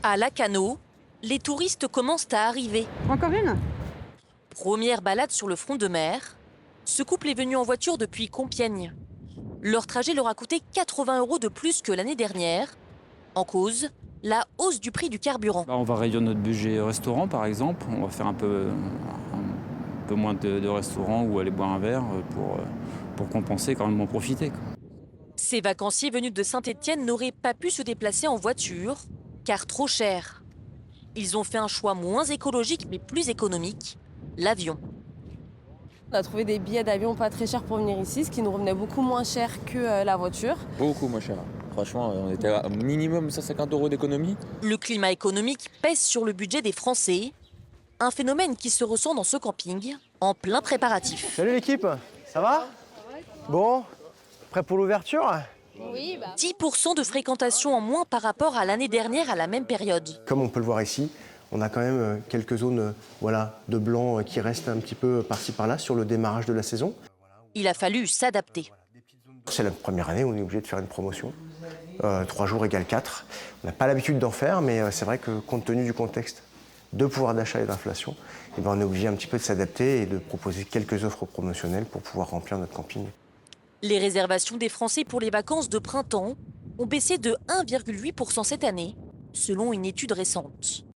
À Lacanau, les touristes commencent à arriver. Encore une? Première balade sur le front de mer. Ce couple est venu en voiture depuis Compiègne. Leur trajet leur a coûté 80 € de plus que l'année dernière. En cause, la hausse du prix du carburant. On va réduire notre budget restaurant, par exemple. On va faire un peu moins de restaurants ou aller boire un verre pour compenser, quand même en profiter. Ces vacanciers venus de Saint-Étienne n'auraient pas pu se déplacer en voiture, car trop cher. Ils ont fait un choix moins écologique mais plus économique, l'avion. On a trouvé des billets d'avion pas très chers pour venir ici, ce qui nous revenait beaucoup moins cher que la voiture. Beaucoup moins cher. Franchement, on était à minimum 150 € d'économie. Le climat économique pèse sur le budget des Français, un phénomène qui se ressent dans ce camping en plein préparatif. Salut l'équipe, ça va? Bon, prêt pour l'ouverture? 10% de fréquentation en moins par rapport à l'année dernière à la même période. Comme on peut le voir ici, on a quand même quelques zones de blanc qui restent un petit peu par-ci par-là sur le démarrage de la saison. Il a fallu s'adapter. C'est la première année où on est obligé de faire une promotion. 3 jours égale 4. On n'a pas l'habitude d'en faire, mais c'est vrai que compte tenu du contexte de pouvoir d'achat et d'inflation, on est obligé un petit peu de s'adapter et de proposer quelques offres promotionnelles pour pouvoir remplir notre camping. Les réservations des Français pour les vacances de printemps ont baissé de 1,8% cette année, selon une étude récente.